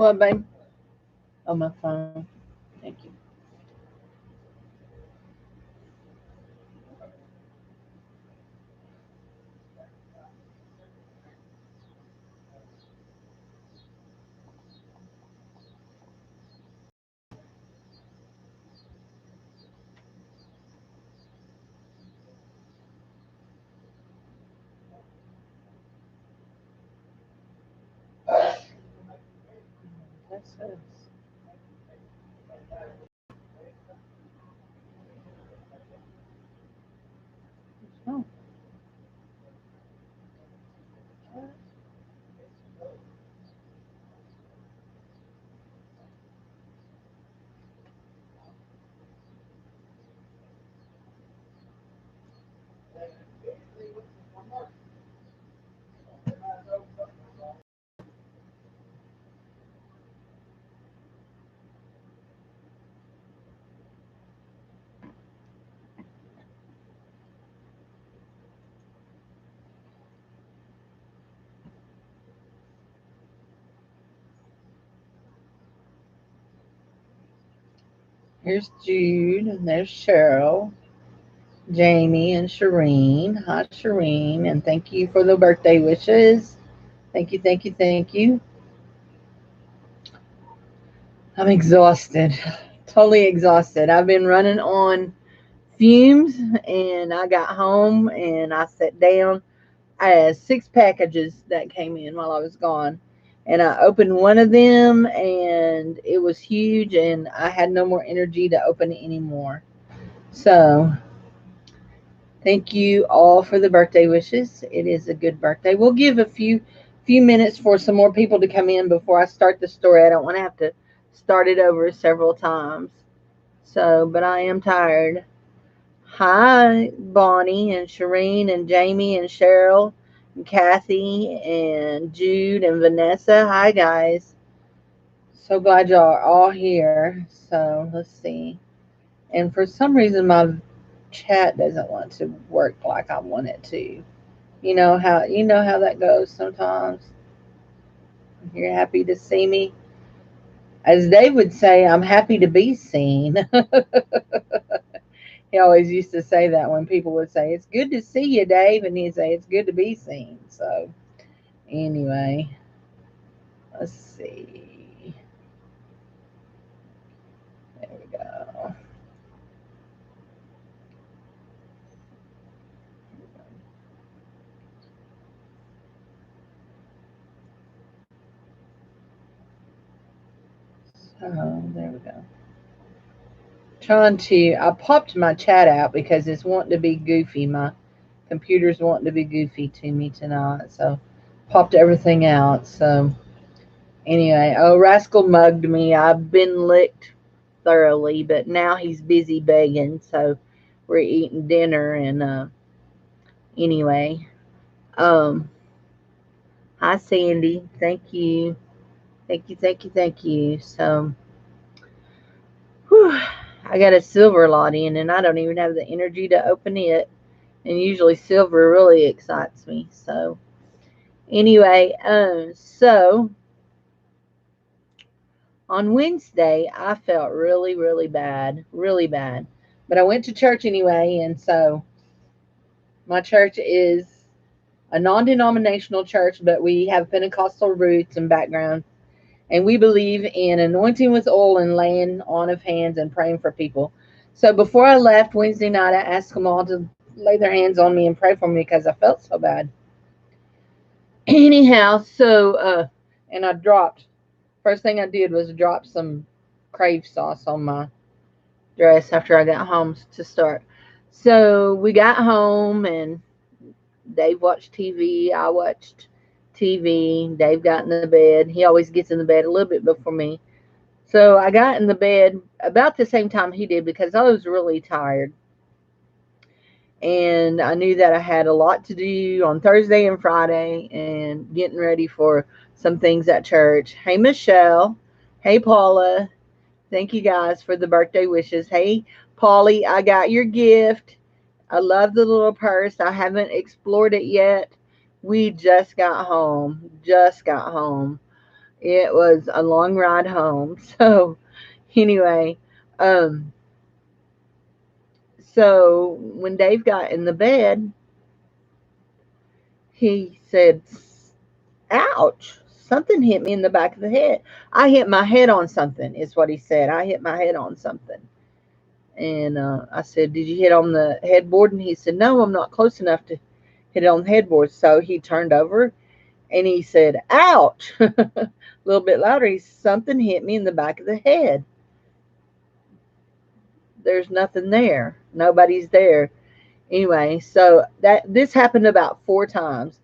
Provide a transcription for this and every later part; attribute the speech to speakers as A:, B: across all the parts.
A: What, babe? On my phone. Thank you. That's us. Oh, here's Jude, and there's Cheryl, Jamie, and Shireen. Hi, Shireen, and thank you for the birthday wishes. Thank you, thank you, thank you. I'm exhausted, totally exhausted. I've been running on fumes, and I got home and I sat down. I had 6 packages that came in while I was gone. And I opened one of them and it was huge, and I had no more energy to open it anymore. So, thank you all for the birthday wishes. It is a good birthday. We'll give a few minutes for some more people to come in before I start the story. I don't want to have to start it over several times. So, but I am tired. Hi, Bonnie and Shireen and Jamie and Cheryl and Kathy and Jude and Vanessa. Hi, guys. So glad y'all are all here. So let's see. And for some reason, my chat doesn't want to work like I want it to. You know how that goes sometimes. You're happy to see me. As Dave would say, I'm happy to be seen. He always used to say that when people would say, "It's good to see you, Dave," and he'd say, "It's good to be seen." So, anyway, let's see. There we go. So, there we go. I popped my chat out because it's wanting to be goofy. My computer's wanting to be goofy to me tonight. So, popped everything out. So, anyway, oh, Rascal mugged me. I've been licked thoroughly, but now he's busy begging. So, we're eating dinner, and anyway, um, hi Sandy, thank you, thank you, thank you, thank you. So, whew, I got a silver lot in, and I don't even have the energy to open it. And usually silver really excites me. So, anyway, so on Wednesday I felt really, really bad, really bad. But I went to church anyway, and so my church is a non-denominational church, but we have Pentecostal roots and background. And we believe in anointing with oil and laying on of hands and praying for people. So before I left Wednesday night, I asked them all to lay their hands on me and pray for me because I felt so bad. Anyhow, so and I dropped. First thing I did was drop some crave sauce on my dress after I got home to start. So we got home and Dave watched TV. I watched TV. Dave got in the bed. He always gets in the bed a little bit before me. So I got in the bed about the same time he did because I was really tired. And I knew that I had a lot to do on Thursday and Friday and getting ready for some things at church. Hey, Michelle. Hey, Paula. Thank you guys for the birthday wishes. Hey, Polly, I got your gift. I love the little purse. I haven't explored it yet. We just got home. Just got home. It was a long ride home. So anyway, um, so when Dave got in the bed, he said, ouch, something hit me in the back of the head. I hit my head on something, is what he said. I hit my head on something. And I said, did you hit on the headboard? And he said, no, I'm not close enough to hit it on the headboard. So he turned over and he said, ouch, a little bit louder. He said, something hit me in the back of the head. There's nothing there. Nobody's there. Anyway, so this happened about 4 times.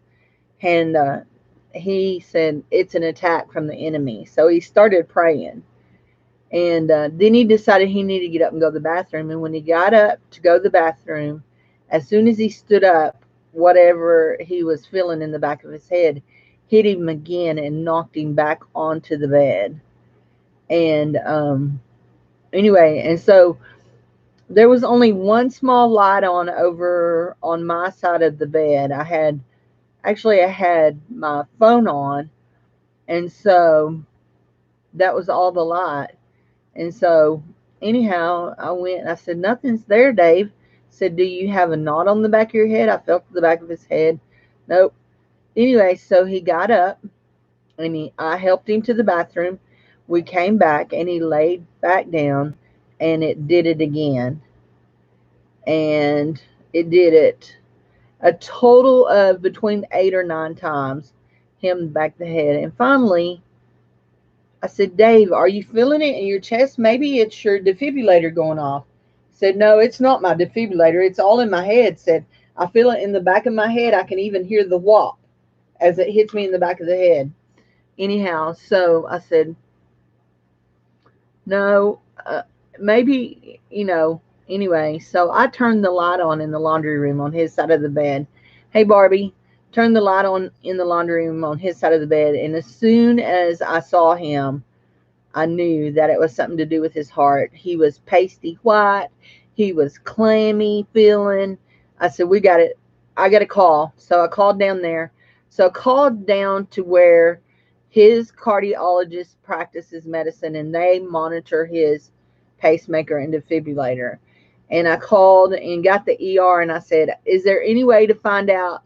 A: And he said, it's an attack from the enemy. So he started praying. And then he decided he needed to get up and go to the bathroom. And when he got up to go to the bathroom, as soon as he stood up, whatever he was feeling in the back of his head hit him again and knocked him back onto the bed. And anyway, and so there was only one small light on over on my side of the bed. I had my phone on, and so that was all the light. And so anyhow, I went and I said, nothing's there, Dave. Said, do you have a knot on the back of your head? I felt the back of his head. Nope. Anyway, so he got up and I helped him to the bathroom. We came back and he laid back down and it did it again. And it did it a total of between 8 or 9 times, him back the head. And finally, I said, Dave, are you feeling it in your chest? Maybe it's your defibrillator going off. Said, no, it's not my defibrillator. It's all in my head. Said, I feel it in the back of my head. I can even hear the whop as it hits me in the back of the head. Anyhow, so I said, no, maybe, anyway. So I turned the light on in the laundry room on his side of the bed. Hey, Barbie, turn the light on in the laundry room on his side of the bed. And as soon as I saw him, I knew that it was something to do with his heart. He was pasty white. He was clammy feeling. I said, we got it. I got a call. So I called down there. So I called down to where his cardiologist practices medicine and they monitor his pacemaker and defibrillator. And I called and got the ER and I said, is there any way to find out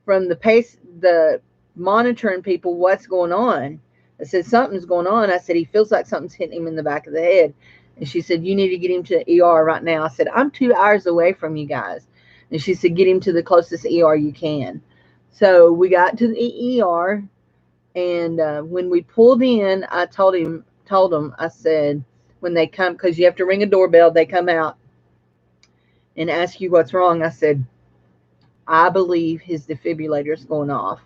A: from the monitoring people what's going on? I said, something's going on. I said, he feels like something's hitting him in the back of the head. And she said, you need to get him to the ER right now. I said, I'm 2 hours away from you guys. And she said, get him to the closest ER you can. So we got to the ER. And when we pulled in, I told him, I said, when they come, because you have to ring a doorbell, they come out and ask you what's wrong. I said, I believe his defibrillator is going off.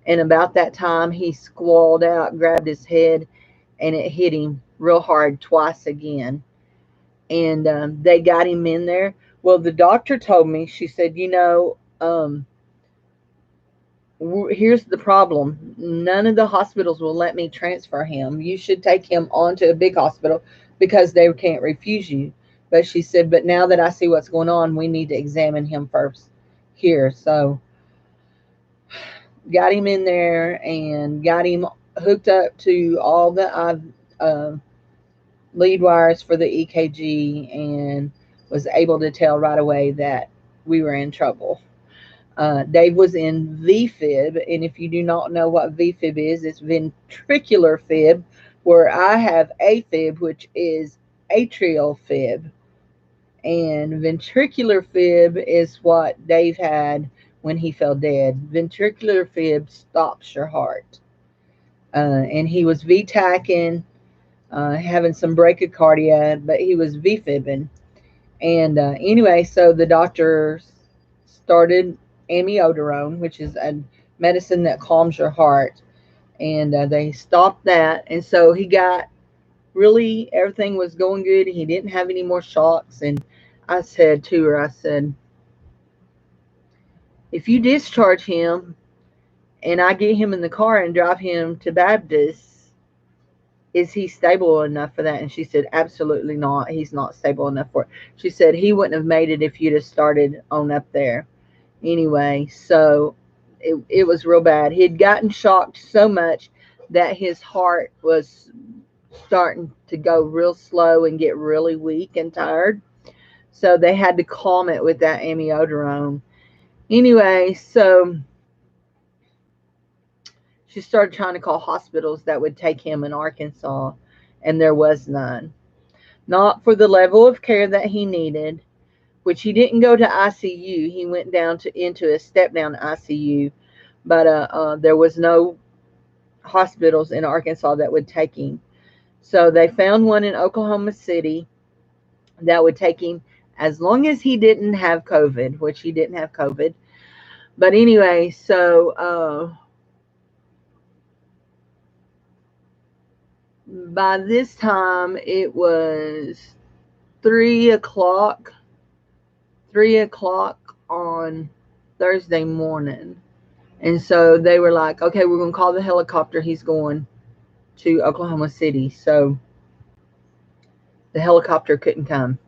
A: And about that time, he squalled out, grabbed his head, and it hit him real hard twice again. And they got him in there. Well, the doctor told me, she said, here's the problem. None of the hospitals will let me transfer him. You should take him on to a big hospital because they can't refuse you. But she said, but now that I see what's going on, we need to examine him first here. So got him in there and got him hooked up to all the lead wires for the EKG and was able to tell right away that we were in trouble. Dave was in VFib, and if you do not know what VFib is, it's ventricular fib, where I have AFib, which is atrial fib. And ventricular fib is what Dave had when he fell dead. Ventricular fib stops your heart. And he was V-taching, having some bradycardia, but he was V-fibbing. And anyway, so the doctor started amiodarone, which is a medicine that calms your heart. And they stopped that. And so he got really, everything was going good. He didn't have any more shocks. And I said to her, I said, if you discharge him and I get him in the car and drive him to Baptist, is he stable enough for that? And she said, absolutely not. He's not stable enough for it. She said, he wouldn't have made it if you'd have started on up there. Anyway, so it was real bad. He had gotten shocked so much that his heart was starting to go real slow and get really weak and tired. So they had to calm it with that amiodarone. Anyway, so she started trying to call hospitals that would take him in Arkansas, and there was none. Not for the level of care that he needed, which he didn't go to ICU. He went down to into a step down ICU, but there was no hospitals in Arkansas that would take him. So they found one in Oklahoma City that would take him as long as he didn't have COVID, which he didn't have COVID. But anyway, so by this time it was 3 o'clock, 3 o'clock on Thursday morning. And so they were like, okay, we're going to call the helicopter. He's going to Oklahoma City. So the helicopter couldn't come.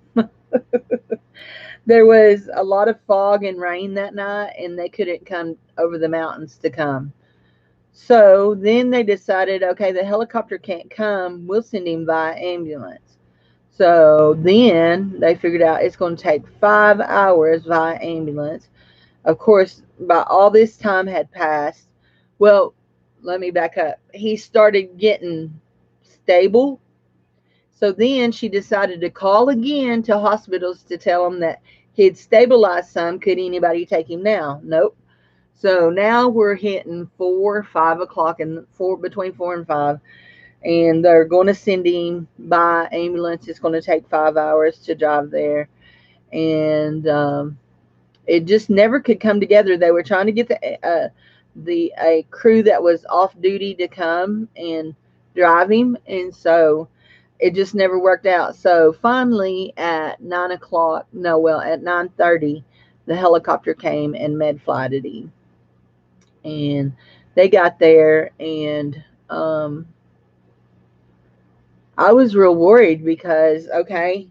A: There was a lot of fog and rain that night, and they couldn't come over the mountains to come. So then they decided, okay, the helicopter can't come. We'll send him via ambulance. So then they figured out it's going to take 5 hours via ambulance. Of course, by all this time had passed. Well, let me back up. He started getting stable. So then she decided to call again to hospitals to tell them that he'd stabilized some. Could anybody take him now? Nope. So now we're hitting 4, 5 o'clock, and between 4 and 5, and they're going to send him by ambulance. It's going to take 5 hours to drive there, and it just never could come together. They were trying to get a crew that was off duty to come and drive him, and so it just never worked out. So finally at 9 o'clock, no, well, at 9:30, the helicopter came and med flighted him. And they got there, and I was real worried because, okay,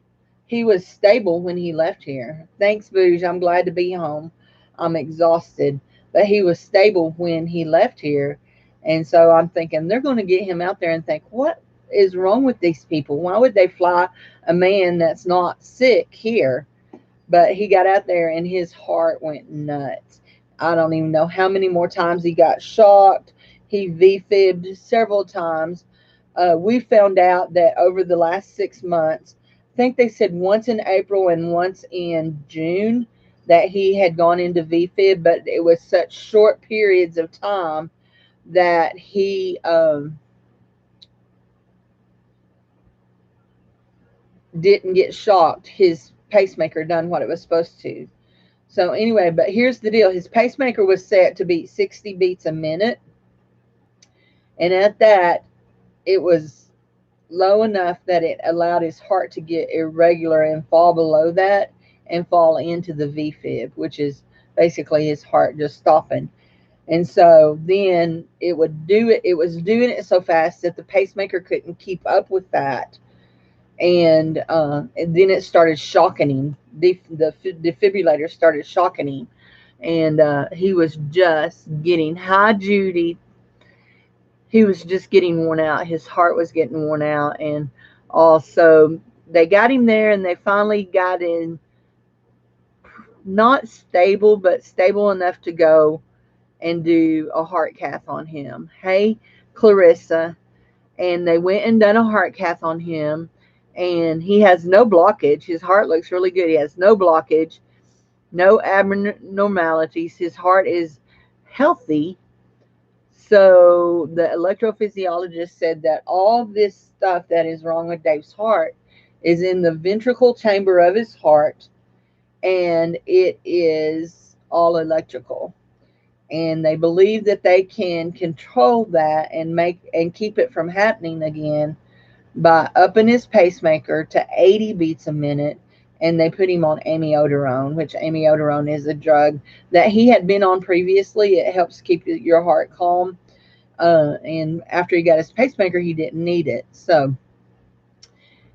A: he was stable when he left here. Thanks, Booge. I'm glad to be home. I'm exhausted. But he was stable when he left here. And so I'm thinking they're going to get him out there and think, what is wrong with these people? Why would they fly a man that's not sick here? But he got out there and his heart went nuts. I don't even know how many more times he got shocked. He V-fibbed several times. We found out that over the last 6 months, I think they said once in April and once in June, that he had gone into V-fib, but it was such short periods of time that he didn't get shocked. His pacemaker done what it was supposed to. So anyway, but here's the deal. His pacemaker was set to beat 60 beats a minute. And at that, it was low enough that it allowed his heart to get irregular and fall below that and fall into the V-fib, which is basically his heart just stopping. And so then it would do it. It was doing it so fast that the pacemaker couldn't keep up with that. And then it started shocking him. The defibrillator started shocking him, and he was just getting high duty. He was just getting worn out. His heart was getting worn out, and also they got him there, and they finally got in, not stable, but stable enough to go and do a heart cath on him. Hey, Clarissa. And they went and done a heart cath on him, and he has no blockage. His heart looks really good. He has no blockage, no abnormalities. His heart is healthy. So the electrophysiologist said that all this stuff that is wrong with Dave's heart is in the ventricle chamber of his heart, and it is all electrical. And they believe that they can control that and keep it from happening again by upping his pacemaker to 80 beats a minute. And they put him on amiodarone, which amiodarone is a drug that he had been on previously. It helps keep your heart calm. And after he got his pacemaker, he didn't need it. So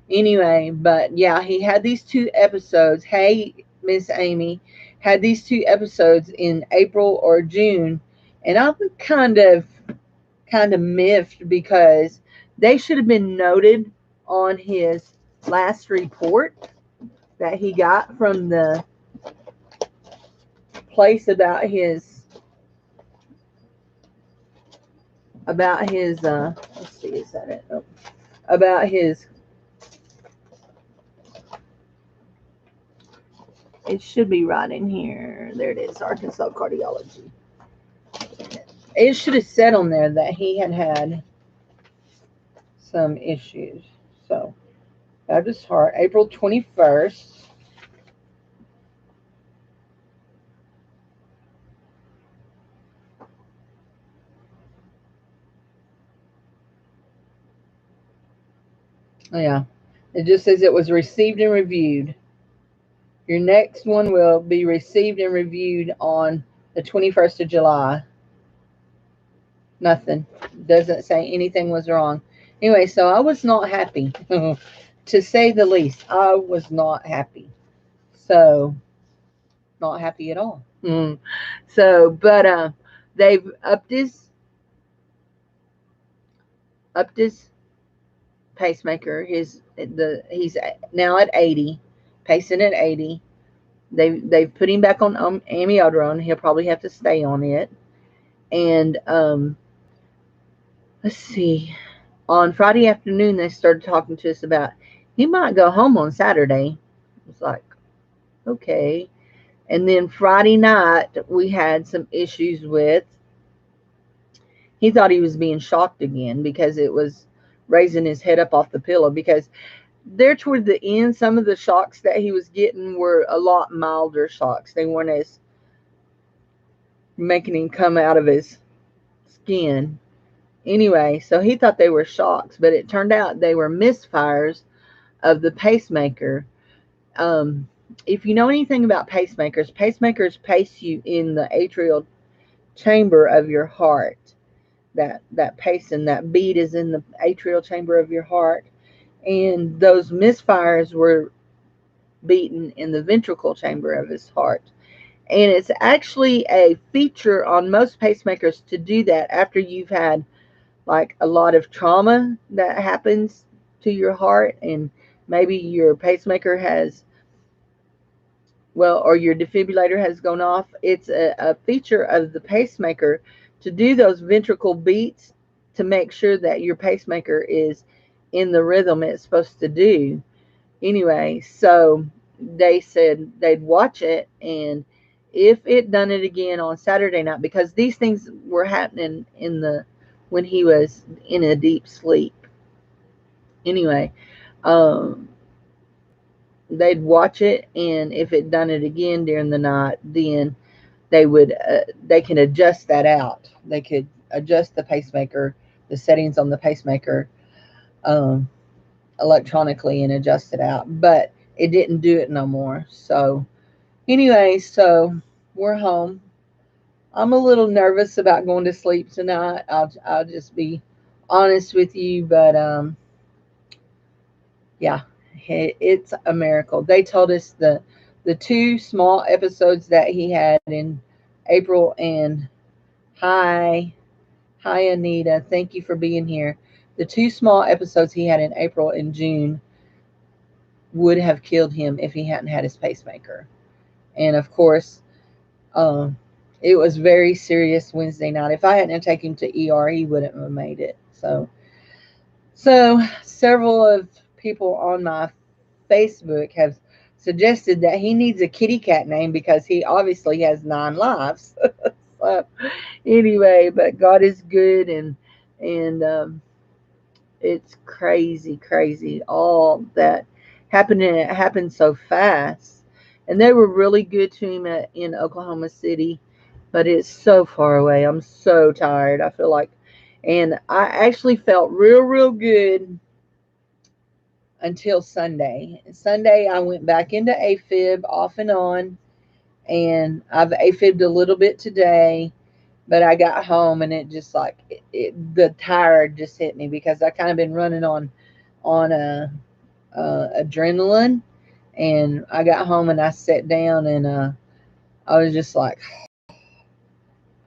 A: anyway, but yeah, he had these 2 episodes. Hey, Miss Amy, had these 2 episodes in April or June, and I'm kind of kind of miffed because they should have been noted on his last report that he got from the place about his let's see, is that it? Oh, about his, it should be right in here. There it is, Arkansas Cardiology. It should have said on there that he had some issues. So, Baptist Heart, April 21st. Oh, yeah, it just says it was received and reviewed. Your next one will be received and reviewed on the 21st of July. Nothing. Doesn't say anything was wrong. Anyway, so I was not happy. To say the least, I was not happy. So, not happy at all. So, but they've upped his pacemaker. He's now at 80, pacing at 80. They've put him back on amiodarone. He'll probably have to stay on it. And let's see. On Friday afternoon, they started talking to us about he might go home on Saturday. It was like, okay. And then Friday night, we had some issues with, he thought he was being shocked again because it was raising his head up off the pillow, because there toward the end, some of the shocks that he was getting were a lot milder shocks. They weren't as making him come out of his skin. Anyway, so he thought they were shocks, but it turned out they were misfires of the pacemaker. If you know anything about pacemakers, pacemakers pace you in the atrial chamber of your heart. That pace and that beat is in the atrial chamber of your heart. And those misfires were beaten in the ventricle chamber of his heart. And it's actually a feature on most pacemakers to do that after you've had like a lot of trauma that happens to your heart, and maybe your pacemaker has, well, or your defibrillator has gone off. It's a feature of the pacemaker to do those ventricle beats to make sure that your pacemaker is in the rhythm it's supposed to do. Anyway, so they said they'd watch it, and if it done it again on Saturday night, because these things were happening when he was in a deep sleep. Anyway, they'd watch it, and if it done it again during the night, then they can adjust that out. They could adjust the pacemaker, the settings on the pacemaker, electronically, and adjust it out. But it didn't do it no more. So anyway, so we're home. I'm a little nervous about going to sleep tonight. I'll just be honest with you, but yeah, it's a miracle. They told us the two small episodes that he had in April, and hi Anita, thank you for being here. The two small episodes he had in April and June would have killed him if he hadn't had his pacemaker. And of course, it was very serious Wednesday night. If I hadn't taken him to ER, he wouldn't have made it. So several of people on my Facebook have suggested that he needs a kitty cat name because he obviously has 9 lives. So anyway, but God is good, and it's crazy all that happened, and it happened so fast. And they were really good to him in Oklahoma City, but it's so far away. I'm so tired. I feel like, and I actually felt real good until Sunday. Sunday, I went back into AFib off and on, and I've AFib'd a little bit today, but I got home and it just like the tired just hit me because I kind of been running on adrenaline, and I got home and I sat down, and I was just like,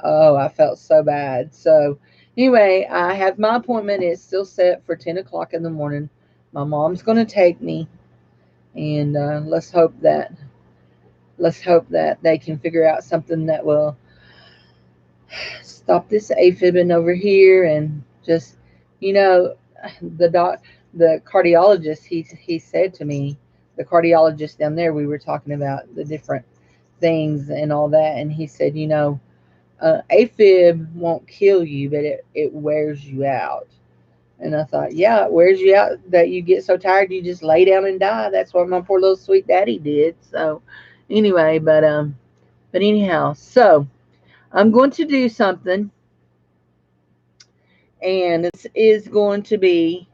A: oh, I felt so bad. So Anyway, I have my appointment. It's still set for 10 o'clock in the morning. My mom's going to take me, and let's hope that they can figure out something that will stop this aphibing over here. And just, you know, the the cardiologist, he said to me, the cardiologist down there, we were talking about the different things and all that, and he said, AFib won't kill you, but it wears you out. And I thought, yeah, it wears you out that you get so tired you just lay down and die. That's what my poor little sweet daddy did. So anyway, but anyhow, so I'm going to do something, and this is going to be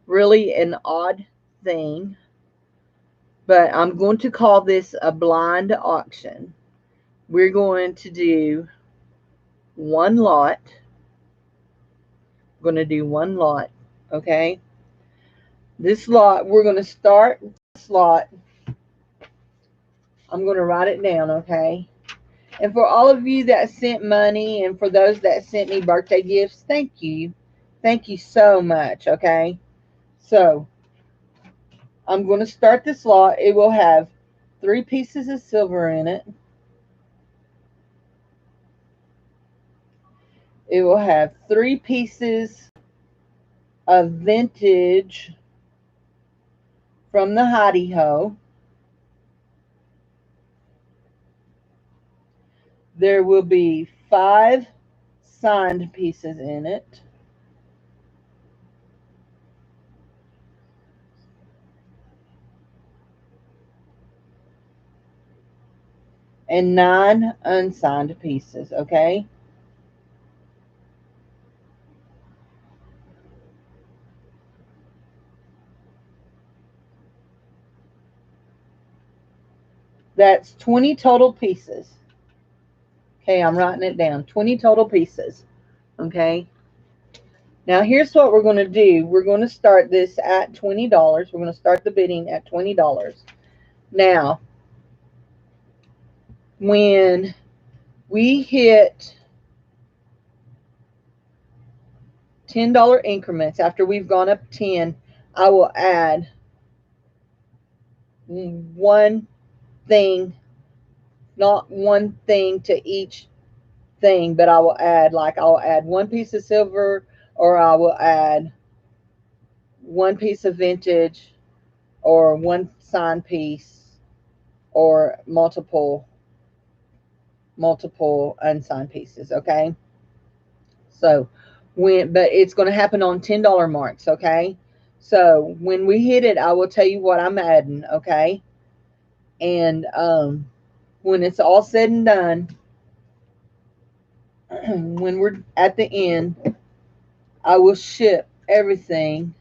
A: really an odd thing, but I'm going to call this a blind auction. We're going to do one lot. We're going to do one lot, okay? This lot, we're going to start this lot. I'm going to write it down, okay? And for all of you that sent money, and for those that sent me birthday gifts, thank you. Thank you so much, okay? So, I'm going to start this lot. It will have 3 pieces of silver in it. It will have 3 pieces of vintage from the Hidey Ho. There will be 5 signed pieces in it. And 9 unsigned pieces, okay? That's 20 total pieces. Okay, I'm writing it down. 20 total pieces. Okay. Now, here's what we're going to do. We're going to start this at $20. We're going to start the bidding at $20. Now, when we hit $10 increments, after we've gone up 10, I will add one thing, not one thing to each thing, but I'll add 1 piece of silver, or I will add 1 piece of vintage, or 1 signed piece, or multiple unsigned pieces. Okay, so but it's going to happen on $10 marks. Okay, so when we hit it, I will tell you what I'm adding. Okay, and when it's all said and done, when we're at the end, I will ship everything,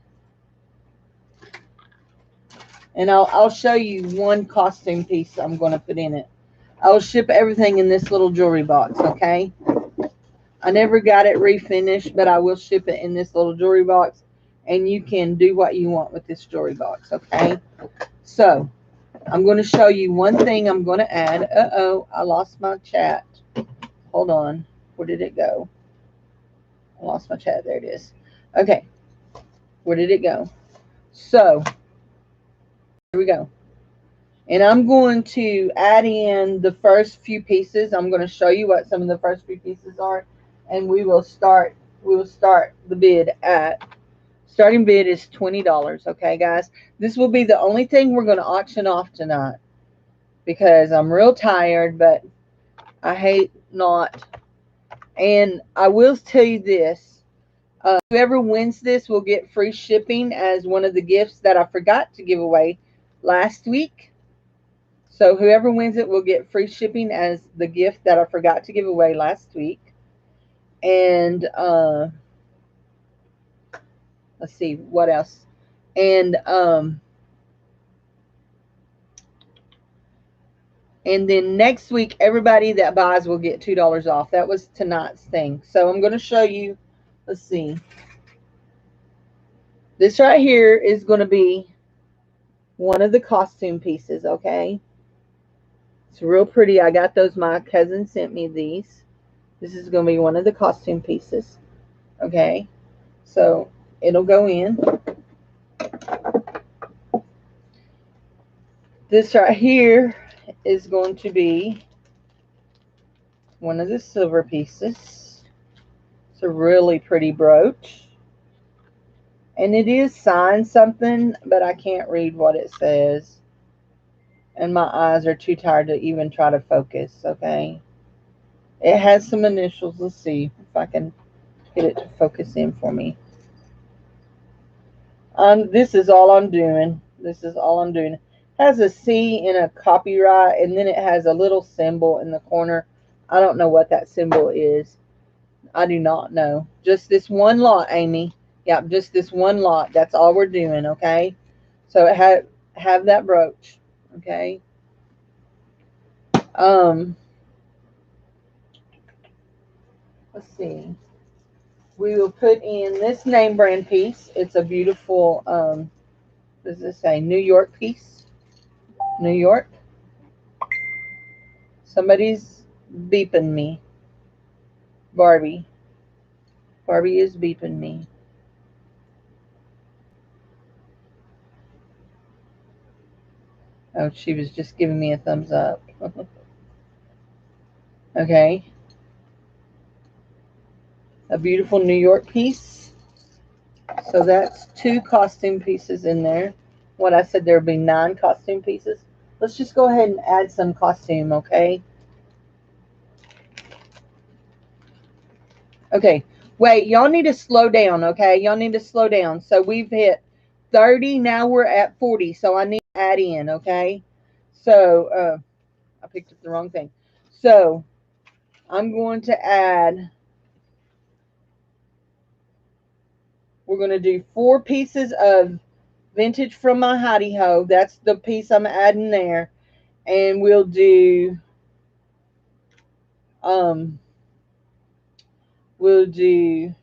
A: and I'll show you one costume piece I'm going to put in it. I will ship everything in this little jewelry box, okay? I never got it refinished, but I will ship it in this little jewelry box, and you can do what you want with this jewelry box, okay? So, I'm going to show you one thing I'm going to add. Uh-oh, I lost my chat. Hold on. Where did it go? I lost my chat. There it is. Okay. Where did it go? So, here we go. And I'm going to add in the first few pieces. I'm going to show you what some of the first few pieces are. And we will start the bid at, starting bid is $20. Okay, guys? This will be the only thing we're going to auction off tonight, because I'm real tired, but I hate not. And I will tell you this. Whoever wins this will get free shipping as one of the gifts that I forgot to give away last week. So whoever wins it will get free shipping as the gift that I forgot to give away last week. And let's see what else. And then next week, everybody that buys will get $2 off. That was tonight's thing. So I'm going to show you. Let's see. This right here is going to be one of the costume pieces, okay? It's real pretty. I got those. My cousin sent me these. This is going to be one of the costume pieces. Okay, so it'll go in. This right here is going to be one of the silver pieces. It's a really pretty brooch. And it is signed something, but I can't read what it says. And my eyes are too tired to even try to focus, okay? It has some initials. Let's see if I can get it to focus in for me. This is all I'm doing. This is all I'm doing. It has a C in a copyright, and then it has a little symbol in the corner. I don't know what that symbol is. I do not know. Just this one lot, Amy. Yep, just this one lot. That's all we're doing, okay? So it have that brooch, okay? Let's see. We will put in this name brand piece. It's a beautiful, what does this say? New York piece. New York. Somebody's beeping me. Barbie. Barbie is beeping me. Oh, she was just giving me a thumbs up. Okay. A beautiful New York piece. So that's 2 costume pieces in there. What I said, there would be 9 costume pieces. Let's just go ahead and add some costume, okay? Okay, wait, y'all need to slow down, okay? Y'all need to slow down. So we've hit 30, now we're at 40, so I need to add in, okay? So, I picked up the wrong thing. So, I'm going to add, we're going to do 4 pieces of vintage from my hidey ho. That's the piece I'm adding there. And we'll do, we'll do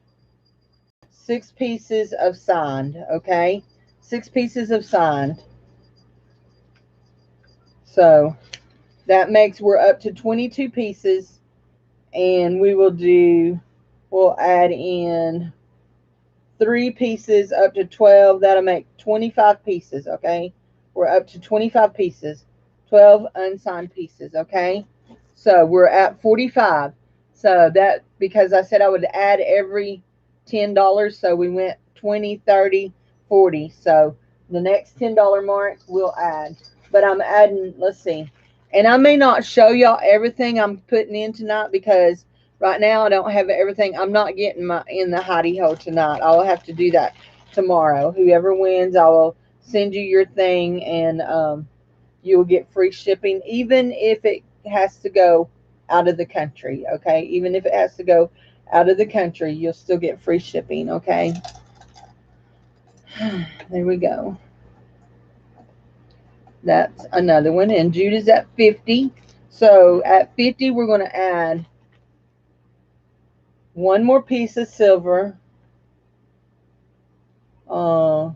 A: 6 pieces of signed, okay? 6 pieces of signed. So that makes, we're up to 22 pieces, and we will do, we'll add in 3 pieces up to 12. That'll make 25 pieces, okay? We're up to 25 pieces, 12 unsigned pieces, okay? So we're at 45. So that, because I said I would add every $10, so we went 20, 30, 40. So the next $10 mark we'll add. But I'm adding, let's see. And I may not show y'all everything I'm putting in tonight because right now I don't have everything. I'm not getting my in the hidey ho tonight. I'll have to do that tomorrow. Whoever wins, I will send you your thing, and you'll get free shipping, even if it has to go out of the country, okay? Even if it has to go out of the country, you'll still get free shipping, okay? There we go. That's another one. And Judah's at 50. So at 50, we're going to add 1 more piece of silver. 1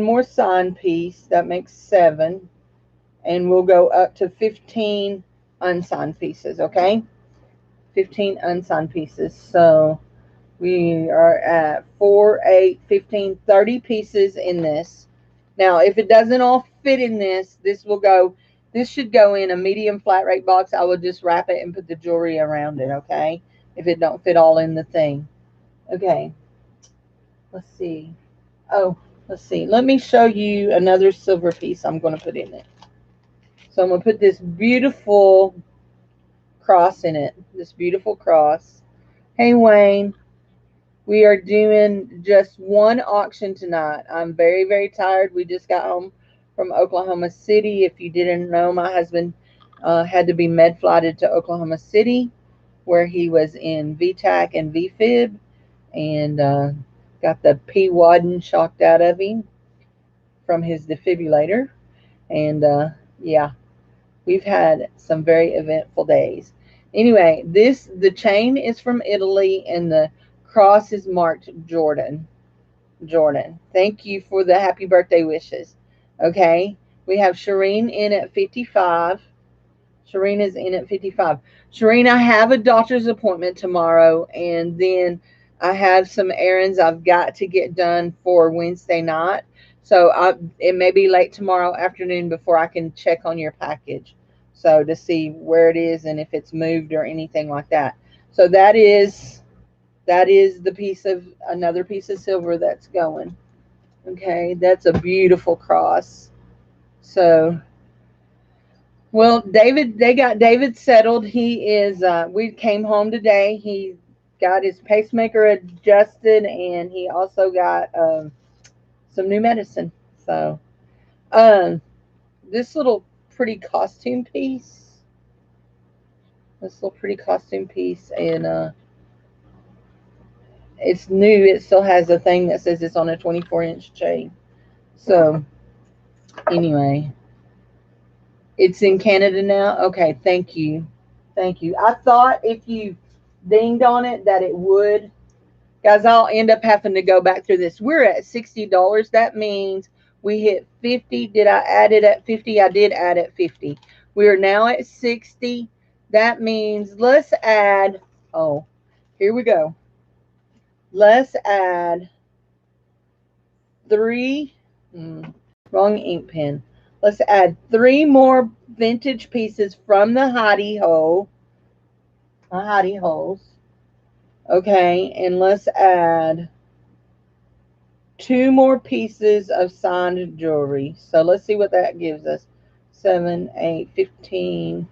A: more sign piece. That makes 7. And we'll go up to 15 unsigned pieces, okay? 15 unsigned pieces. So we are at 4, 8, 15, 30 pieces in this. Now, if it doesn't all fit in this, this should go in a medium flat rate box. I will just wrap it and put the jewelry around it, okay? If it don't fit all in the thing. Okay. Let's see. Oh, let's see. Let me show you another silver piece I'm going to put in it. So I'm going to put this beautiful cross in it. This beautiful cross. Hey, Wayne. We are doing just 1 auction tonight. I'm very, very tired. We just got home from Oklahoma City. If you didn't know, my husband had to be med flighted to Oklahoma City, where he was in VTAC and VFib, and got the P. Wadden shocked out of him from his defibrillator. And yeah, we've had some very eventful days. Anyway, the chain is from Italy, and the cross is marked Jordan. Jordan, thank you for the happy birthday wishes. Okay, we have Shireen in at 55. Sharena's in at 55. Sharena, I have a doctor's appointment tomorrow, and then I have some errands I've got to get done for Wednesday night. So it may be late tomorrow afternoon before I can check on your package. So to see where it is and if it's moved or anything like that. So that is the piece of another piece of silver that's going. Okay, that's a beautiful cross. So, well, David, they got David settled. He is, we came home today. He got his pacemaker adjusted, and he also got some new medicine. So, um, this little pretty costume piece, and it's new. It still has a thing that says it's on a 24-inch chain. So, anyway, it's in Canada now. Okay, thank you. Thank you. I thought if you dinged on it that it would. Guys, I'll end up having to go back through this. We're at $60. That means we hit 50. Did I add it at 50? I did add at 50. We are now at 60. That means let's add, oh, here we go. Let's add three, wrong ink pen. Let's add 3 more vintage pieces from the hidey hole. Hidey holes. Okay, and let's add 2 more pieces of signed jewelry. So let's see what that gives us. 7, 8, 15,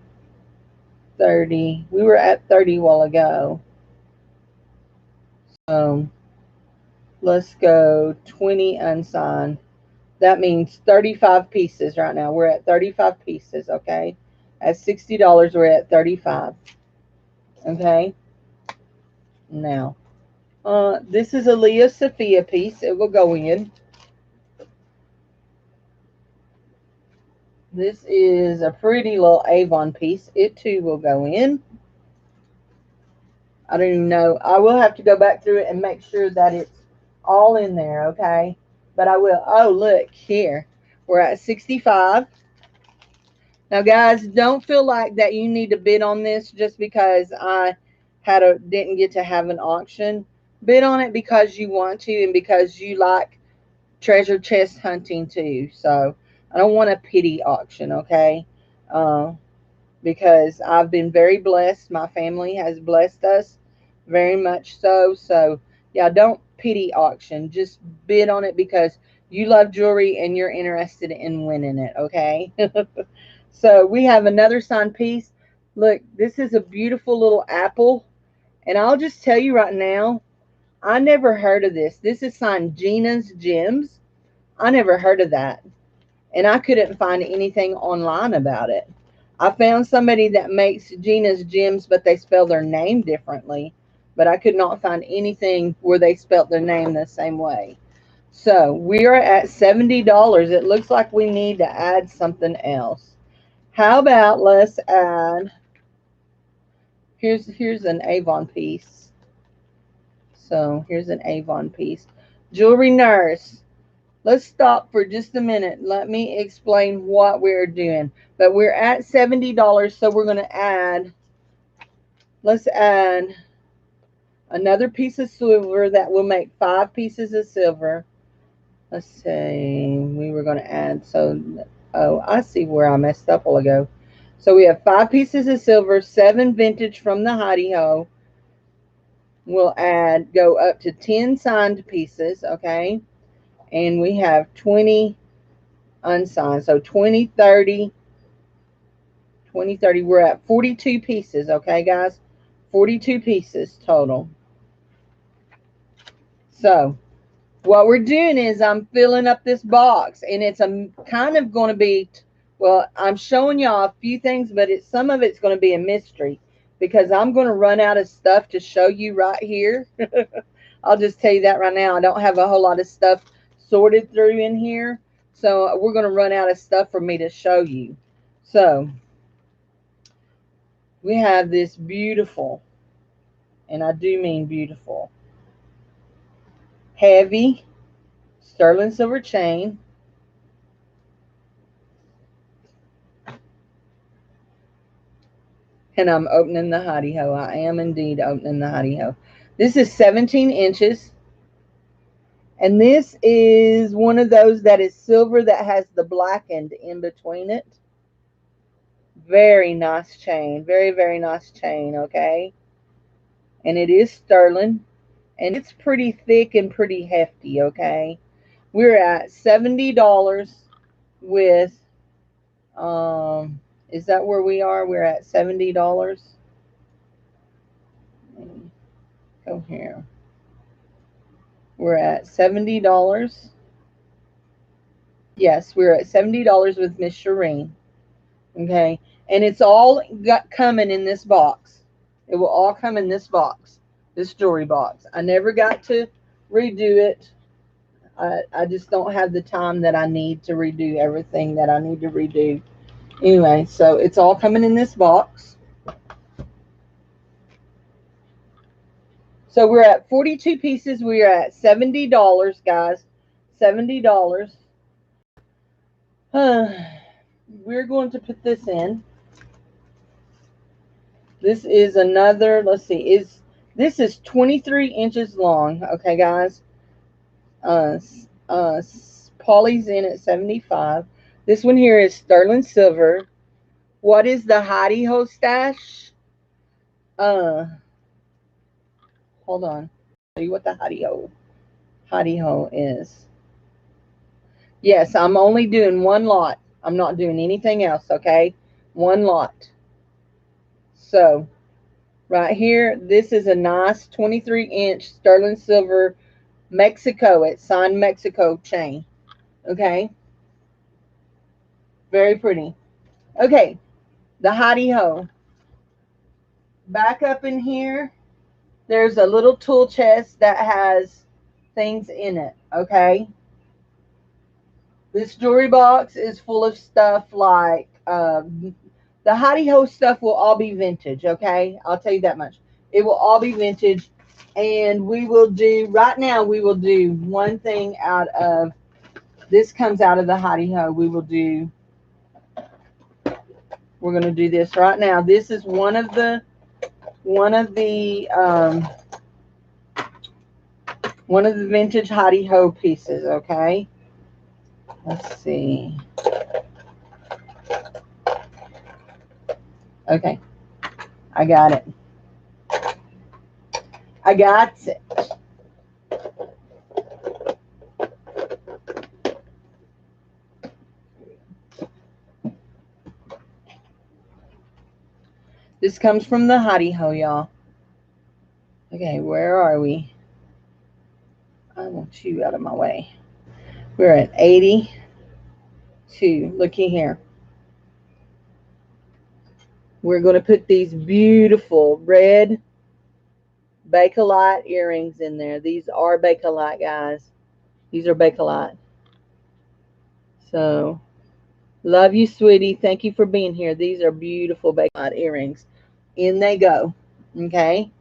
A: 30. We were at 30 a while ago. So let's go 20 unsigned. That means 35 pieces right now. We're at 35 pieces, okay? At $60, we're at 35. Okay? Now, this is a Leo Sophia piece. It will go in. This is a pretty little Avon piece. It too will go in. I don't even know. I will have to go back through it and make sure that it's all in there, okay? But I will. Oh, look here. We're at 65. Now, guys, don't feel like that you need to bid on this just because I didn't get to have an auction. Bid on it because you want to and because you like treasure chest hunting too. So I don't want a pity auction, okay? Because I've been very blessed. My family has blessed us very much so. So yeah, don't pity auction. Just bid on it because you love jewelry and you're interested in winning it, okay? So we have another signed piece. Look, this is a beautiful little apple. And I'll just tell you right now, I never heard of this. This is signed Gina's Gems. I never heard of that. And I couldn't find anything online about it. I found somebody that makes Gina's Gems, but they spell their name differently. But I could not find anything where they spelt their name the same way. So we are at $70. It looks like we need to add something else. How about let's add, here's an Avon piece. So here's an Avon piece. Jewelry Nurse. Let's stop for just a minute. Let me explain what we're doing. But we're at $70, so we're going to add, let's add another piece of silver that will make 5 pieces of silver. Let's see, we were going to add, so, oh, I see where I messed up a while ago. So we have 5 pieces of silver, 7 vintage from the hidey hole. We'll go up to 10 signed pieces, okay? And we have 20 unsigned. So 20, 30, 20, 30. We're at 42 pieces, okay, guys? 42 pieces total. So what we're doing is I'm filling up this box, and it's kind of going to be, well, I'm showing y'all a few things, but some of it's going to be a mystery because I'm going to run out of stuff to show you right here. I'll just tell you that right now. I don't have a whole lot of stuff sorted through in here, so we're going to run out of stuff for me to show you. So we have this beautiful, and I do mean beautiful, heavy sterling silver chain. And I'm opening the hottie ho. I am indeed opening the hottie ho. This is 17 inches. And this is one of those that is silver that has the blackened in between it. Very nice chain. Very, very nice chain, okay? And it is sterling. And it's pretty thick and pretty hefty, okay? We're at $70 with, is that where we are? We're at $70. Go here. We're at $70. Yes, we're at $70 with Miss Shireen. Okay. And it's all got coming in this box. It will all come in this box, this jewelry box. I never got to redo it. I just don't have the time that I need to redo everything that I need to redo. Anyway, so it's all coming in this box. So we're at 42 pieces. We are at $70, guys. $70. We're going to put this in. This is another, let's see, this is 23 inches long. Okay, guys. Polly's in at 75. This one here is sterling silver. What is the hottie ho stash? Hold on. Tell you what the hottie ho is. Yes, I'm only doing one lot. I'm not doing anything else, okay? One lot. So, right here, this is a nice 23-inch sterling silver Mexico. It's signed Mexico chain. Okay? Very pretty. Okay, the hottie ho. Back up in here, there's a little tool chest that has things in it, okay? This jewelry box is full of stuff like, the hottie ho stuff will all be vintage, okay? I'll tell you that much. It will all be vintage, and we will do, right now, we will do one thing out of, this comes out of the hottie ho. We're going to do this right now. This is one of the vintage hottie ho pieces, okay? Let's see. Okay. I got it. I got it. This comes from the hottie ho, y'all. Okay, where are we? I want you out of my way. We're at 82. Looky here. We're going to put these beautiful red Bakelite earrings in there. These are Bakelite, guys. These are Bakelite. So, love you, sweetie. Thank you for being here. These are beautiful Bakelite earrings. In they go. Okay.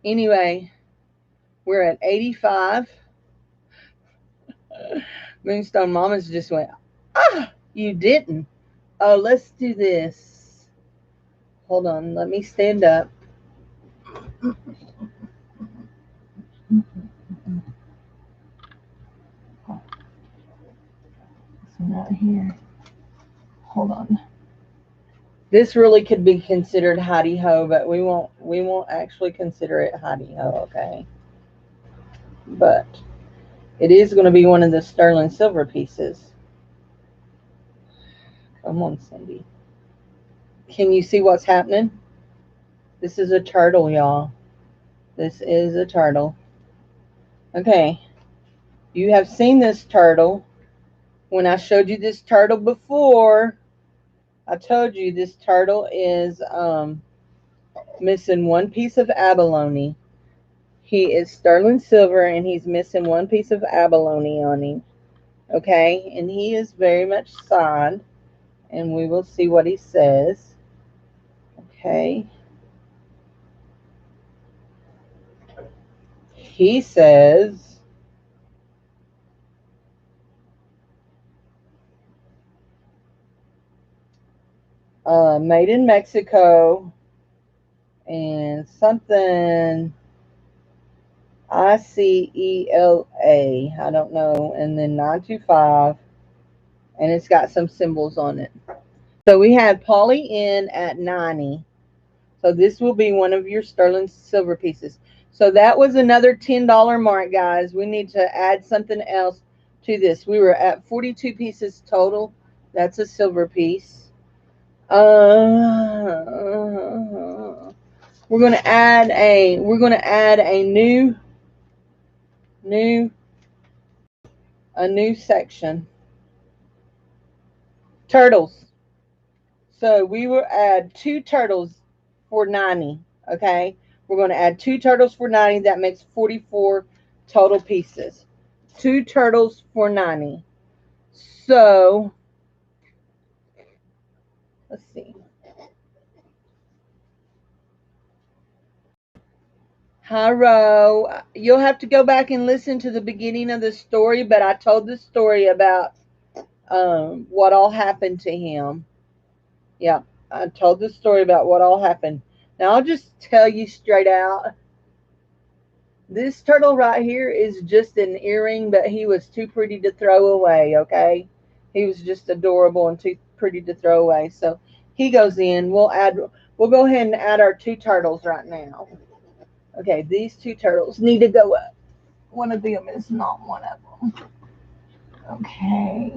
A: Anyway, we're at 85. Moonstone Mamas just went, ah, you didn't. Oh, let's do this. Hold on, let me stand up. This one right here. Hold on. This really could be considered hottie ho, but we won't actually consider it hottie ho, okay? But it is going to be one of the sterling silver pieces. Come on, Cindy. Can you see what's happening? This is a turtle, y'all. This is a turtle. Okay. You have seen this turtle. When I showed you this turtle before, I told you this turtle is missing one piece of abalone. He is sterling silver, and he's missing one piece of abalone on him. Okay? And he is very much signed, and we will see what he says. Okay? He says, made in Mexico, and something ICELA, I don't know, and then 925, and it's got some symbols on it. So we had Polly in at 90. So this will be one of your sterling silver pieces. So that was another $10 mark, guys. We need to add something else to this. We were at 42 pieces total. That's a silver piece. We're going to add a new section. Turtles. So we will add 2 turtles for 90. Okay. We're going to add 2 turtles for 90. That makes 44 total pieces. 2 turtles for 90. So let's see. Haro, you'll have to go back and listen to the beginning of the story, but I told the story about what all happened to him. Yeah, I told the story about what all happened. Now I'll just tell you straight out. This turtle right here is just an earring, but he was too pretty to throw away, okay? He was just adorable and too pretty to throw away. So he goes in. We'll go ahead and add our 2 turtles right now. Okay, these 2 turtles need to go up. One of them is not one of them. Okay.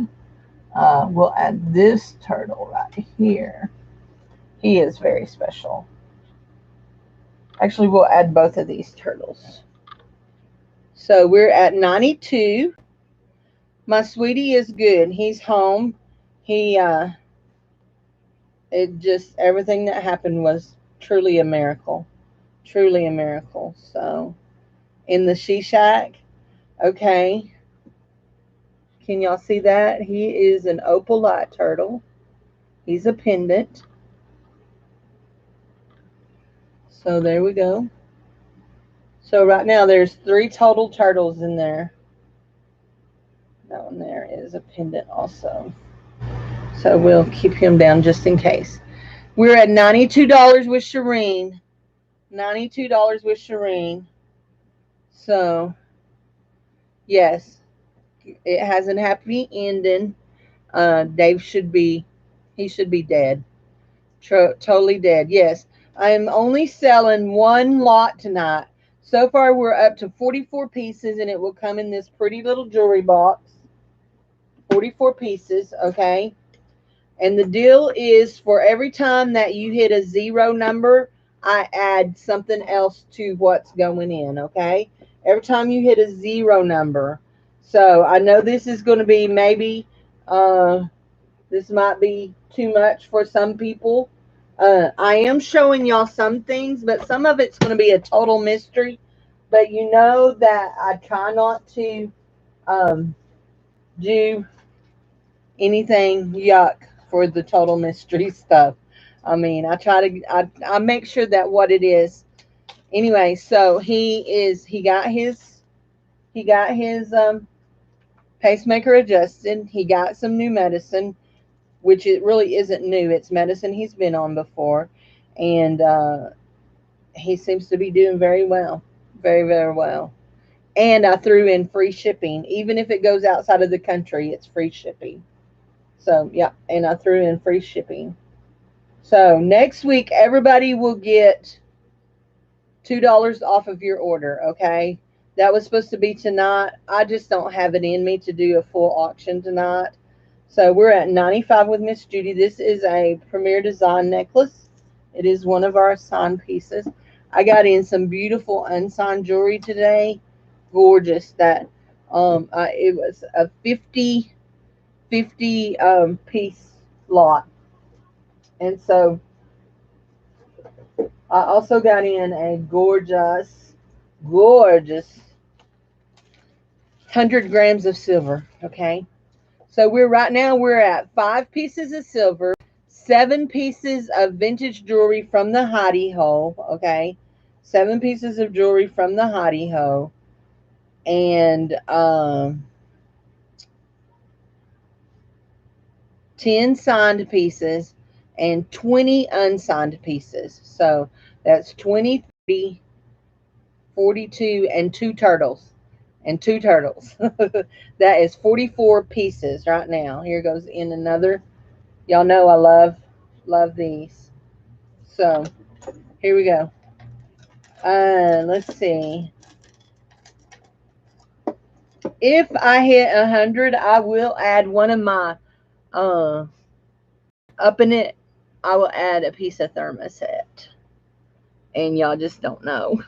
A: We'll add this turtle right here. He is very special. Actually, we'll add both of these turtles. So we're at 92. My sweetie is good. He's home. Everything that happened was truly a miracle. Truly a miracle. So, in the she shack, okay. Can y'all see that? He is an opal light turtle. He's a pendant. So there we go. So right now there's 3 total turtles in there. That one there is a pendant also. So we'll keep him down just in case. We're at $92 with Shireen. $92 with Shireen. So, yes, it has a happy ending. Dave should be dead. Totally dead. Yes, I am only selling 1 lot tonight. So far, we're up to 44 pieces, and it will come in this pretty little jewelry box. 44 pieces, okay? And the deal is for every time that you hit a 0 number, I add something else to what's going in, okay? Every time you hit a 0 number. So I know this is going to be maybe, this might be too much for some people. I am showing y'all some things, but some of it's going to be a total mystery. But you know that I try not to do anything yuck for the total mystery stuff. I mean, I make sure that what it is. Anyway, so he got his pacemaker adjusted. He got some new medicine, which it really isn't new. It's medicine he's been on before, and he seems to be doing very well, very, very well. And I threw in free shipping. Even if it goes outside of the country, it's free shipping. So, yeah, and I threw in free shipping. So, next week, everybody will get $2 off of your order, okay? That was supposed to be tonight. I just don't have it in me to do a full auction tonight. So, we're at 95 with Miss Judy. This is a Premier Design necklace. It is one of our signed pieces. I got in some beautiful unsigned jewelry today. Gorgeous. That it was a 50 piece lot. And so I also got in a gorgeous 100 grams of silver. Okay. So we're at 5 pieces of silver, 7 pieces of vintage jewelry from the hidey hole. Okay. 7 pieces of jewelry from the hidey hole. And 10 signed pieces and 20 unsigned pieces. So that's 20, 30, 42, and two turtles. And two turtles. That is 44 pieces right now. Here goes in another. Y'all know I love these. So here we go. Let's see. If I hit 100, I will add one of my up in it. I will add a piece of thermoset, and y'all just don't know.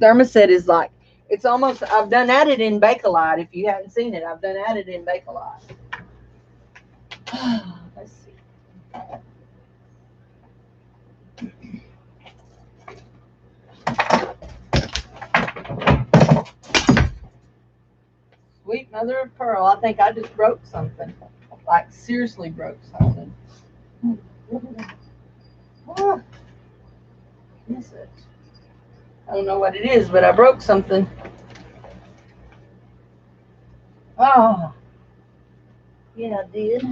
A: Thermoset is like, it's almost, I've done added in Bakelite. If you haven't seen it, I've done added in Bakelite. Let's see. Sweet mother of pearl. I think I just broke something. Like, seriously broke something. What is it? I don't know what it is, but I broke something. Oh, yeah, I did.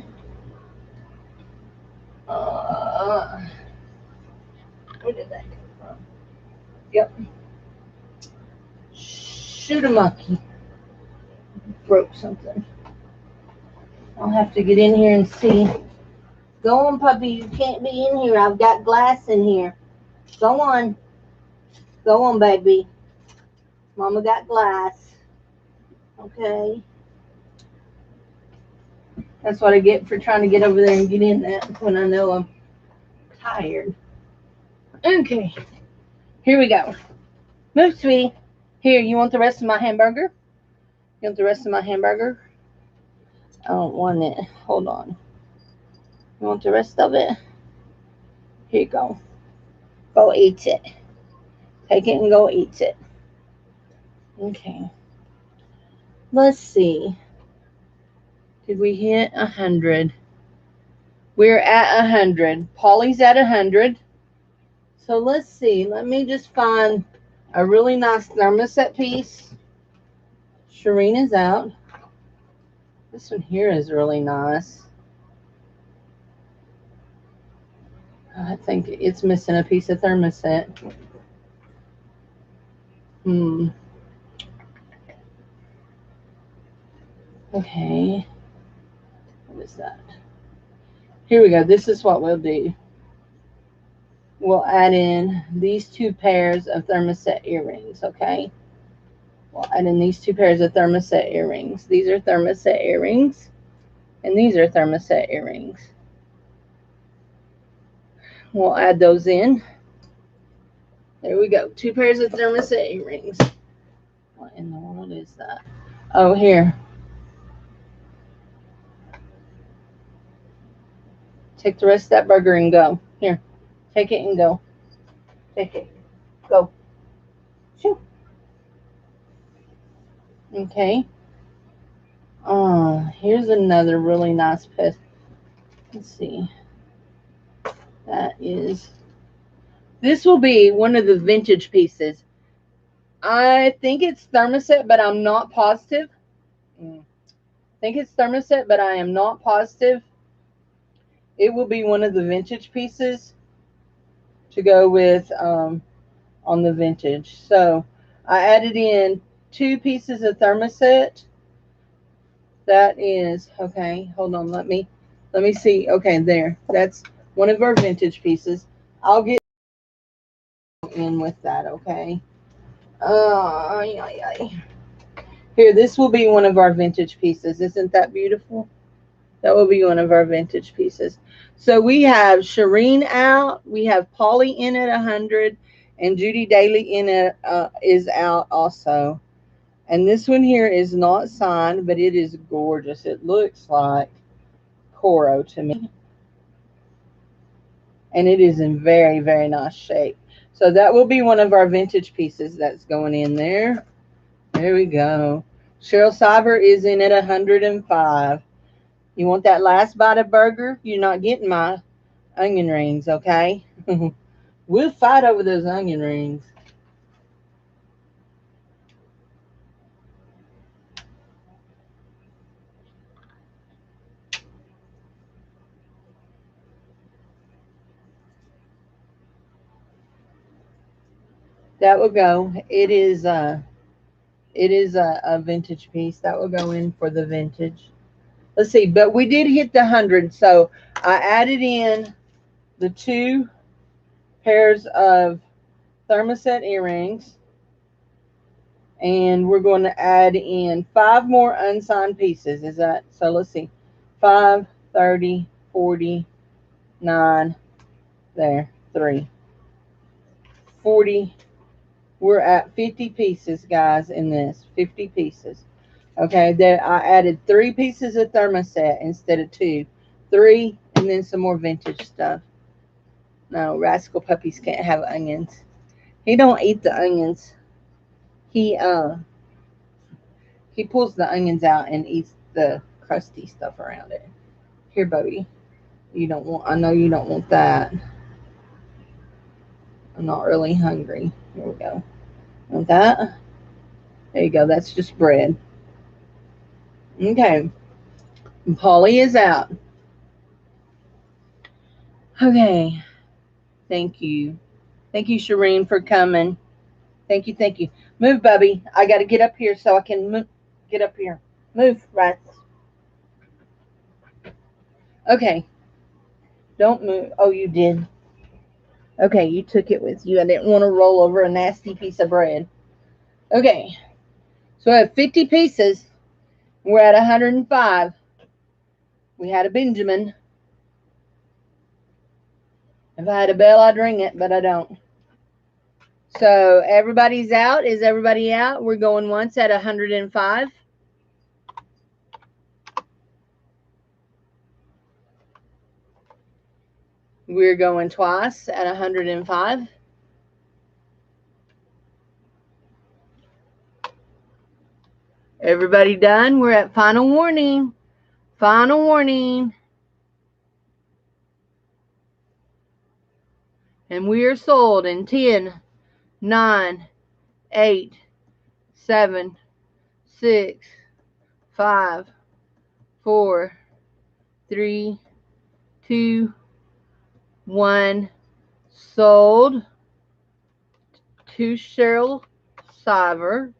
A: Where did that come from? Yep. Shoot a monkey. Broke something. I'll have to get in here and see. Go on, puppy. You can't be in here. I've got glass in here. Go on. Go on, baby. Mama got glass. Okay. That's what I get for trying to get over there and get in that when I know I'm tired. Okay. Here we go. Move, sweetie. Here, you want the rest of my hamburger? You want the rest of my hamburger? I don't want it. Hold on. You want the rest of it? Here you go. Go eat it. Take it and go eat it. Okay. Let's see. Did we hit 100? We're at 100. Polly's at 100. So let's see. Let me just find a really nice thermoset piece. Shireen is out. This one here is really nice. I think it's missing a piece of thermoset. Okay. What is that? Here we go. This is what we'll do. We'll add in these two pairs of thermoset earrings, okay? We'll add in these two pairs of thermoset earrings. These are thermoset earrings, and these are thermoset earrings. We'll add those in. There we go. Two pairs of thermoset earrings. What in the world is that? Oh, here. Take the rest of that burger and go. Here. Take it and go. Take it. Go. Shoo. Okay. Here's another really nice piece. Let's see. This will be one of the vintage pieces. I think it's thermoset, but I'm not positive. I think it's thermoset, but I am not positive. It will be one of the vintage pieces to go with on the vintage. So I added in two pieces of thermoset. That is, okay, hold on, let me see. Okay, there. That's one of our vintage pieces. I'll get in with that, okay? Here, this will be one of our vintage pieces. Isn't that beautiful? That will be one of our vintage pieces. So we have Shireen out. We have Polly in at 100, and Judy Daly in it is out also. And this one here is not signed, but it is gorgeous. It looks like Coro to me. And it is in very, very nice shape. So that will be one of our vintage pieces that's going in there. There we go. Cheryl Cyber is in at 105. You want that last bite of burger? You're not getting my onion rings, okay? We'll fight over those onion rings. That will go. It is a vintage piece. That will go in for the vintage. Let's see, but we did hit the 100, so I added in the 2 pairs of thermoset earrings, and we're going to add in 5 more unsigned pieces. Is that so? Let's see, 5, 30, 40, 9, there, 3, 40. We're at 50 pieces, guys, in this. 50 pieces. Okay, there I added 3 pieces of thermoset instead of 2. 3, and then some more vintage stuff. No, rascal puppies can't have onions. He don't eat the onions. He pulls the onions out and eats the crusty stuff around it. Here, Bubby. You don't want, I know you don't want that. I'm not really hungry. Here we go. Want that? There you go. That's just bread. Okay. Polly is out. Okay. Thank you. Thank you, Shireen, for coming. Thank you, thank you. Move, Bubby. I got to get up here so I can move. Get up here. Move, rats. Okay. Don't move. Oh, you did. Okay, you took it with you. I didn't want to roll over a nasty piece of bread. Okay. So I have 50 pieces. We're at 105. We had a Benjamin. If I had a bell, I'd ring it, but I don't. So everybody's out. Is everybody out? We're going once at 105. We're going twice at 105. Everybody done? We're at final warning. Final warning. And we are sold in 10, 9, 8, 7, 6, 5, 4, 3, 2, 1. Sold to Cheryl Siver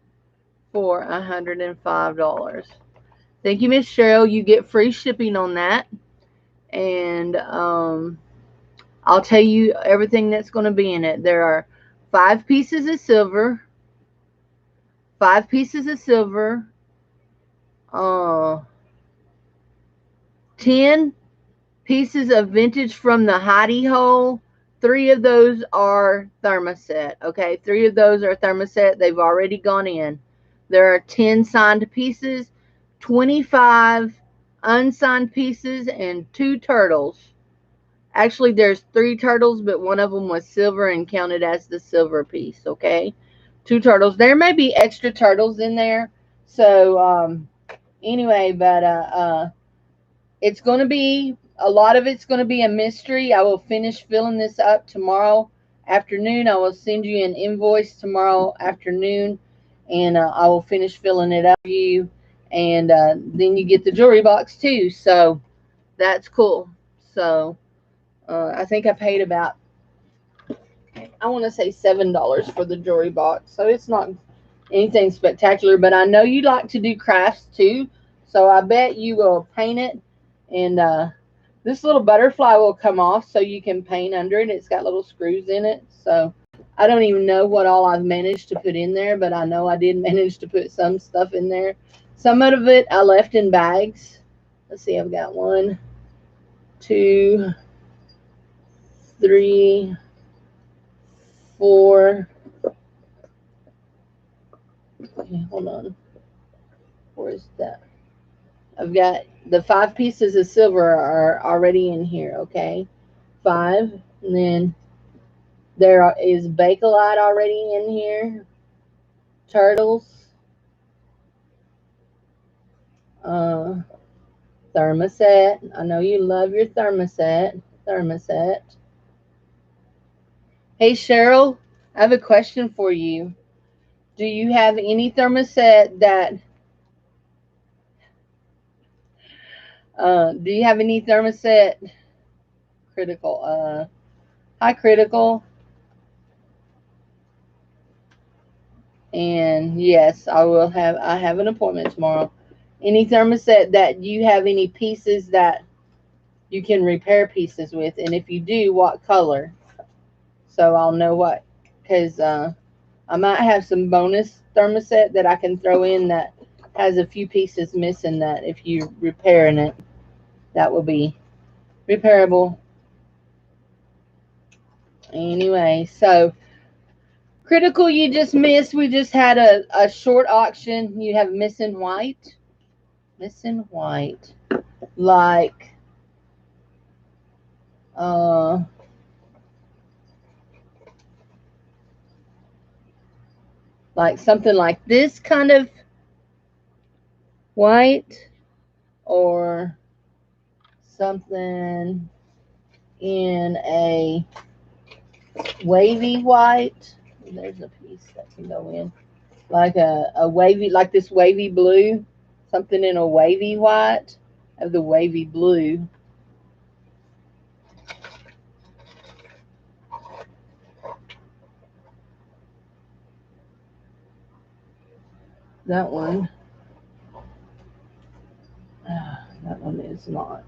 A: for $105. Thank you, Miss Cheryl. You get free shipping on that. And I'll tell you everything that's going to be in it. There are 5 pieces of silver. 5 pieces of silver. 10 pieces of vintage from the hidey hole. 3 of those are thermoset. Okay, 3 of those are thermoset. They've already gone in. There are 10 signed pieces, 25 unsigned pieces, and 2 turtles. Actually, there's 3 turtles, but one of them was silver and counted as the silver piece. Okay, 2 turtles. There may be extra turtles in there. So anyway, but it's going to be, a lot of it's going to be a mystery. I will finish filling this up tomorrow afternoon. I will send you an invoice tomorrow afternoon, and I will finish filling it up for you. And then you get the jewelry box too. So that's cool. So I think I paid about, I want to say $7 for the jewelry box. So it's not anything spectacular, but I know you like to do crafts too. So I bet you will paint it. And this little butterfly will come off so you can paint under it. It's got little screws in it. So I don't even know what all I've managed to put in there, but I know I did manage to put some stuff in there. Some of it I left in bags. Let's see, I've got 1, 2, 3, 4. Okay, hold on. Where's that? I've got the 5 pieces of silver are already in here, okay? 5. And then there is Bakelite already in here. Turtles. Thermoset. I know you love your thermoset. Thermoset. Hey, Cheryl, I have a question for you. Do you have any thermoset that... do you have any thermoset... Critical. Hi, Critical. And yes, I have an appointment tomorrow. Any thermostat that you have any pieces that you can repair pieces with, and if you do, what color? So I'll know what, because I might have some bonus thermostat that I can throw in that has a few pieces missing that if you're repairing it, that will be repairable. Anyway, so critical you just missed. We just had a short auction. You have missing white. Missing white. Like uh like something like this kind of white, or something in a wavy white. There's a piece that can go in. Like a wavy, like this wavy blue. Something in a wavy white of the wavy blue. That one. That one is not.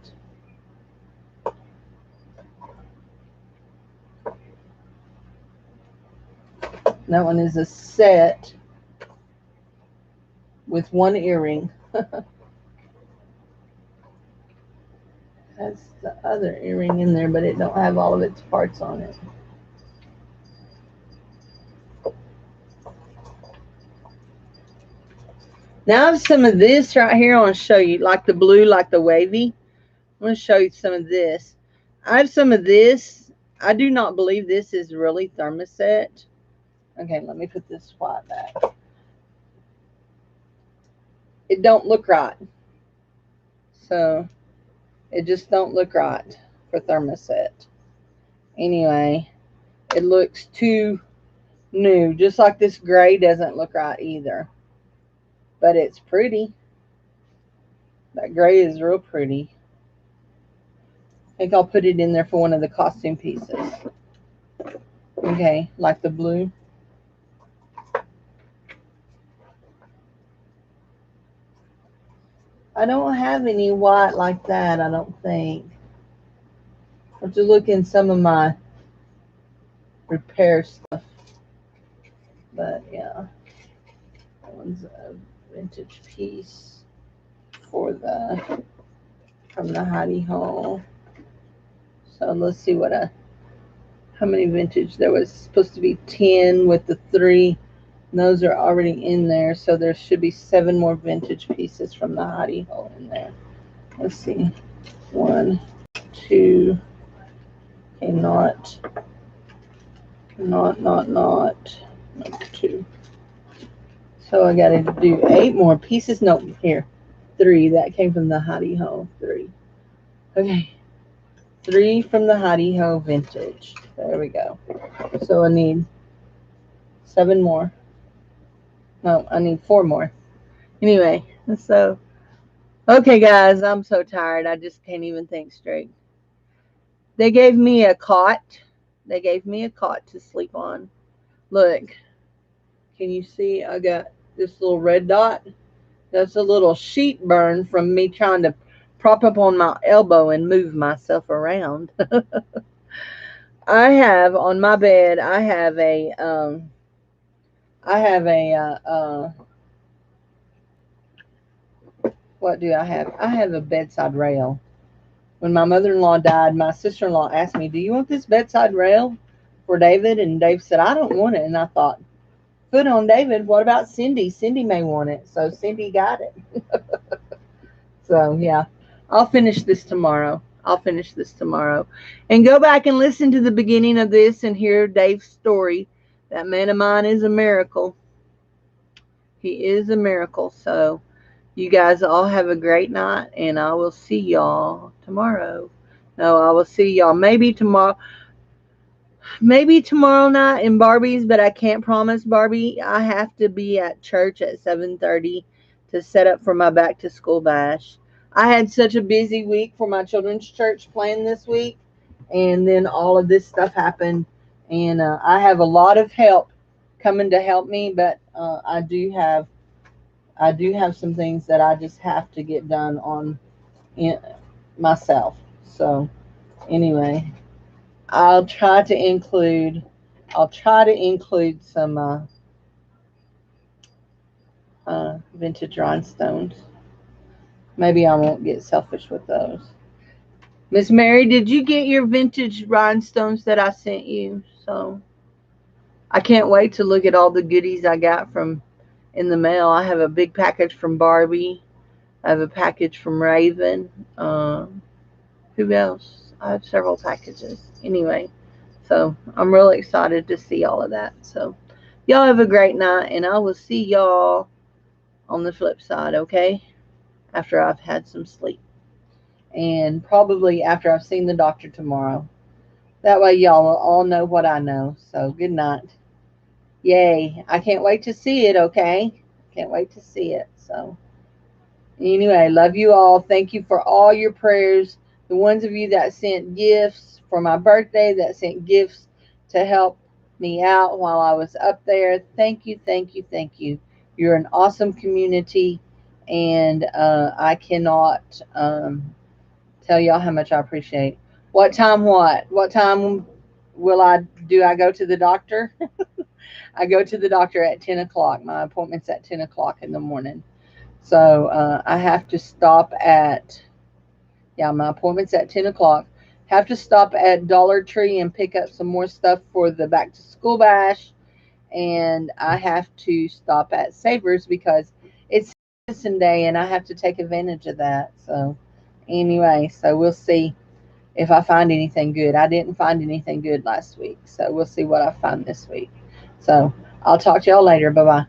A: That one is a set with one earring. Has the other earring in there, but it don't have all of its parts on it. Now I have some of this right here. I want to show you, like the blue, like the wavy. I'm going to show you some of this. I have some of this. I do not believe this is really thermoset. Okay, let me put this white back. It don't look right. So it just don't look right for thermoset. Anyway, it looks too new. Just like this gray doesn't look right either. But it's pretty. That gray is real pretty. I think I'll put it in there for one of the costume pieces. Okay, like the blue. I don't have any white like that, I don't think. I have to look in some of my repair stuff. But yeah, that one's a vintage piece for the from the hidey hole. So let's see what how many vintage there was. Supposed to be 10 with the 3. And those are already in there, so there should be 7 more vintage pieces from the hidey hole in there. Let's see. 1, 2. Okay, not. Number 2. So I got to do 8 more pieces. No, here. 3. That came from the hidey hole. 3. Okay. 3 from the hidey hole vintage. There we go. So I need 7 more. No, I need 4 more. Anyway, so okay, guys, I'm so tired. I just can't even think straight. They gave me a cot. They gave me a cot to sleep on. Look, can you see? I got this little red dot. That's a little sheet burn from me trying to prop up on my elbow and move myself around. I have on my bed. I have a what do I have? I have a bedside rail. When my mother-in-law died, my sister-in-law asked me, "Do you want this bedside rail for David?" And Dave said, "I don't want it." And I thought, "Put on David. What about Cindy? Cindy may want it." So Cindy got it. So yeah, I'll finish this tomorrow. I'll finish this tomorrow, and go back and listen to the beginning of this and hear Dave's story. That man of mine is a miracle. He is a miracle. So you guys all have a great night, and I will see y'all tomorrow. No, I will see y'all maybe tomorrow. Maybe tomorrow night in Barbie's, but I can't promise Barbie. I have to be at church at 7:30 to set up for my back to school bash. I had such a busy week for my children's church plan this week, and then all of this stuff happened, and I have a lot of help coming to help me, but I do have some things that I just have to get done on in, myself. So anyway, I'll try to include some vintage rhinestones. Maybe I won't get selfish with those. Miss Mary, did you get your vintage rhinestones that I sent you? So I can't wait to look at all the goodies I got from in the mail. I have a big package from Barbie. I have a package from Raven. Who else? I have several packages. Anyway, so I'm really excited to see all of that. So y'all have a great night, and I will see y'all on the flip side, okay? After I've had some sleep. And probably after I've seen the doctor tomorrow. That way y'all will all know what I know. So good night. Yay. I can't wait to see it, okay? Can't wait to see it. So anyway, love you all. Thank you for all your prayers. The ones of you that sent gifts for my birthday, that sent gifts to help me out while I was up there. Thank you, thank you, thank you. You're an awesome community, and I cannot tell y'all how much I appreciate. What time? What time will I do? I go to the doctor. I go to the doctor at 10 o'clock. My appointment's at 10 o'clock in the morning. So I have to stop at, yeah, my appointment's at 10 o'clock. Have to stop at Dollar Tree and pick up some more stuff for the back to school bash. And I have to stop at Savers because it's Citizen Day and I have to take advantage of that. So anyway, so we'll see if I find anything good. I didn't find anything good last week. So we'll see what I find this week. So I'll talk to y'all later. Bye bye.